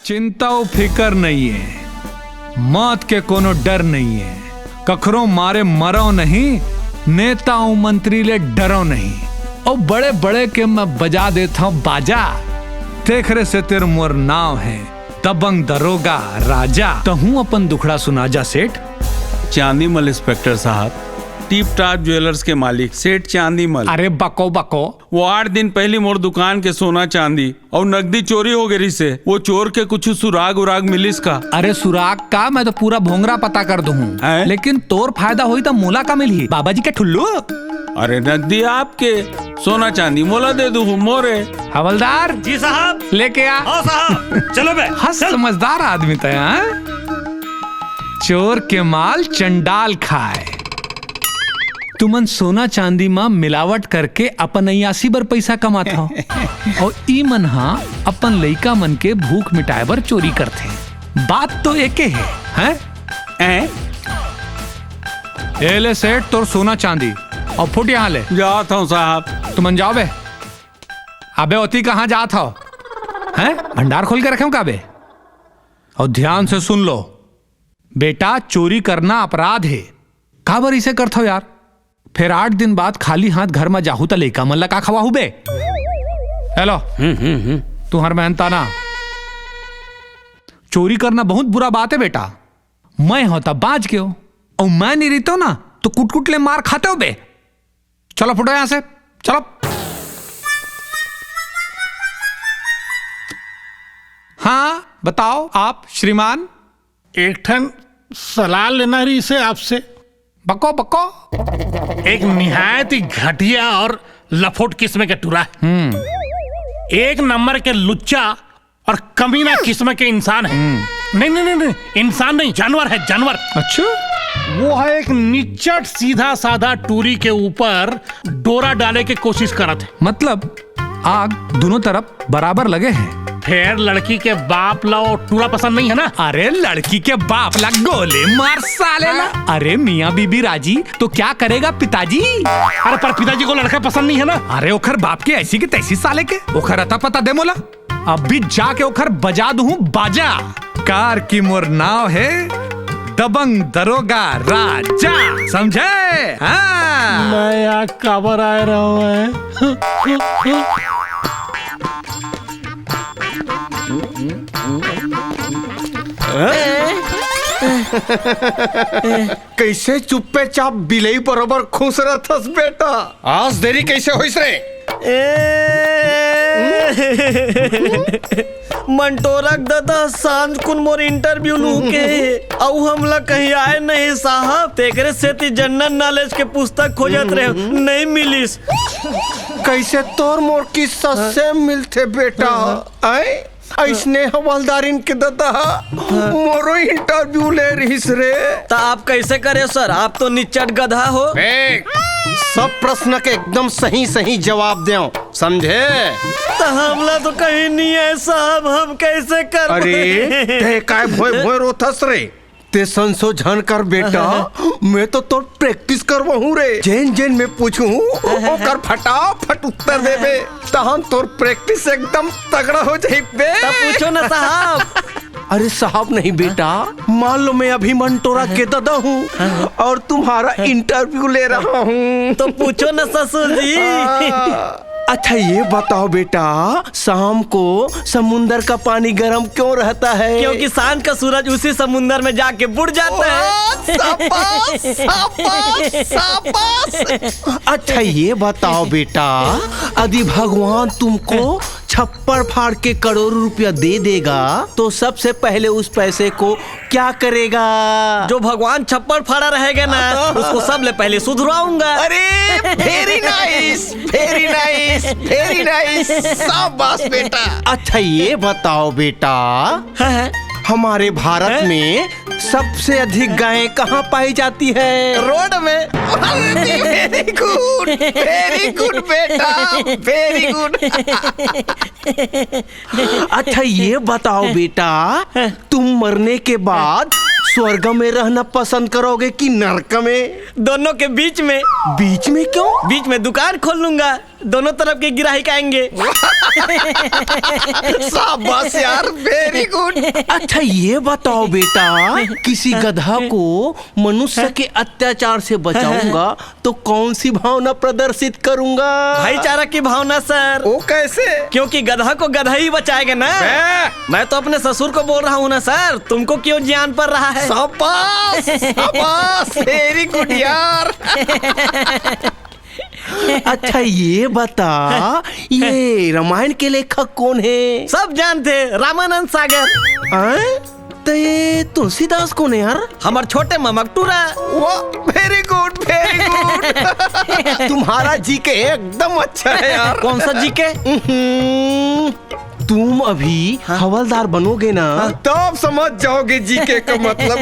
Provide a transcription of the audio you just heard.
चिंता और फिकर नहीं है, मौत के कोनो डर नहीं है, कखरों मारे मरो नहीं, नेताओं मंत्री ले डरो नहीं। और बड़े बड़े के मैं बजा देता हूँ बाजा, तेखरे से तेर मोर नाव है दबंग दरोगा राजा। तो हूँ अपन दुखड़ा सुना जा सेठ। चांदी मल इंस्पेक्टर साहब, टिप टाप ज्वेलर्स के मालिक सेठ चांदी मल। अरे बको बको, वो 8 दिन पहले मोर दुकान के सोना चांदी और नकदी चोरी हो गई से। वो चोर के कुछ सुराग उराग मिलिस का? अरे सुराग का मैं तो पूरा भोंगरा पता कर दूं, लेकिन तोर फायदा हुई तो मोला का मिली बाबा जी के ठुल्लू। अरे नकदी आपके, सोना चांदी मोला दे दू मोरे। हवलदार जी साहब, लेके आ। हाँ साहब, चलो बे। हंस समझदार आदमी तो है। चोर के माल चंडाल खाए। तुमन सोना चांदी में मिलावट करके अपन अयासी बर पैसा कमाता हो और ई मन हा अपन लइका मन के भूख मिटाए बर चोरी करते। बात तो एके है, हैं? ए ले सेठ तोर सोना चांदी और फुट यहाँ ले। जाता हूँ साहब। तुमन जाओ बे। अबे ओती कहाँ जात हो? हैं? भंडार खोल के रखे हो का बे? और ध्यान से सुन लो बेटा, चोरी करना अपराध है। काबर इसे करते हो यार? फिर 8 दिन बाद खाली हाथ घर में जाहू तो लेका मन का खवाहू बे। हेलो, तू हर मेहनता ना। चोरी करना बहुत बुरा बात है बेटा। मैं होता बाज के हो और मैं नहीं रहता ना तो कुट कुट ले मार खाते हो बे। चलो फुटो यहां से, चलो। हाँ बताओ आप श्रीमान। एक ठन सलाह लेना रही से आपसे। बको बको। एक निहायत ही घटिया और लफोट किस्म के टुरा है। एक नंबर के लुच्चा और कमीना किस्म के इंसान है। नहीं नहीं नहीं, इंसान नहीं, जानवर है, जानवर। अच्छा, वो है एक निच्चट सीधा साधा टूरी के ऊपर डोरा डाले के कोशिश करत है। मतलब आग दोनों तरफ बराबर लगे हैं। फिर लड़की के बाप ला टूरा पसंद नहीं है ना? अरे लड़की के बाप ला गोले मार साले ला। अरे मियाँ बीबी राजी तो क्या करेगा पिताजी? अरे पर पिताजी को लड़का पसंद नहीं है ना? अरे ओखर बाप के ऐसी की तैसी साले के ओखर अता पता दे मोला। अभी जाके ओखर बजा दूं बाजा। कार की मोर नाव है दबंग दरोगा राजा, समझे? हाँ। मैं यहाँ काबर आए रहा हूँ। कैसे चुप्पे चाप बिलई बरोबर खुश रहतस बेटा? आज देरी कैसे होइस रे? मंटोरक दादा सांझ कुन मोर इंटरव्यू लू के औ हमला कहीं आए नहीं साहब। तेकरे से ती जनरल नॉलेज के पुस्तक खोजत रहे, नहीं मिलिस। कैसे तोर मोर किस्सा से मिलते बेटा? आए ऐसने हवलदारिन के दादा मोरो इंटरव्यू ले रहीस रे। तो आप कैसे करे सर? आप तो निच्चट गधा हो। सब प्रश्न के एकदम सही सही जवाब दो, समझे? तो हमला तो कहीं नहीं है साहब, हम कैसे कर? अरे ते काय भोय भोय रोथस रे? ते संशोधन कर बेटा, मैं तो तोर प्रैक्टिस करवाहू रे। जेन जेन में पूछूं ओकर फटाफट उत्तर देबे, तहन तोर प्रैक्टिस एकदम तगड़ा हो जाई बे। तो पूछो ना साहब। अरे साहब नहीं बेटा, मान लो मैं अभी मंटोरा के दादा हूँ और तुम्हारा इंटरव्यू ले रहा हूँ। तो पूछो ना ससुर जी। अच्छा ये बताओ बेटा, शाम को समुंदर का पानी गर्म क्यों रहता है? क्योंकि सांझ का सूरज उसी समुंदर में जाके बुड़ जाता है। शाबाश, शाबाश, शाबाश। अच्छा ये बताओ बेटा, यदि भगवान तुमको छप्पर फाड़ के करोड़ों रुपया दे देगा तो सबसे पहले उस पैसे को क्या करेगा? जो भगवान छप्पर फाड़ा रहेगा ना उसको सबले पहले सुधराऊंगा। अरे very nice, very nice, very nice, शाबाश बेटा। अच्छा ये बताओ बेटा, हमारे भारत में सबसे अधिक गायें कहाँ पाई जाती है? रोड में। वेरी गुड बेटा, वेरी गुड। अच्छा ये बताओ बेटा, तुम मरने के बाद स्वर्ग में रहना पसंद करोगे कि नरक में? दोनों के बीच में। बीच में क्यों? बीच में दुकान खोल लूंगा। दोनों तरफ के गिराही आएंगे। शाबाश यार, वेरी गुड। अच्छा ये बताओ बेटा, किसी गधा को मनुष्य के अत्याचार से बचाऊंगा तो कौन सी भावना प्रदर्शित करूंगा? भाईचारा की भावना सर। वो कैसे? क्योंकि गधा को गधा ही बचाएगा ना। मैं तो अपने ससुर को बोल रहा हूँ ना सर, तुमको क्यों जान पड़ रहा है? शाबाश शाबाश, वेरी गुड यार। अच्छा ये बता, ये रामायण के लेखक कौन है? सब जानते, रामानंद सागर। तो ये तुलसीदास कौन है यार? हमार छोटे ममक टूरा। Very good very good. तुम्हारा जीके एकदम अच्छा है यार। कौन सा जीके? तुम अभी हवलदार बनोगे ना, तब समझ जाओगे जीके का मतलब।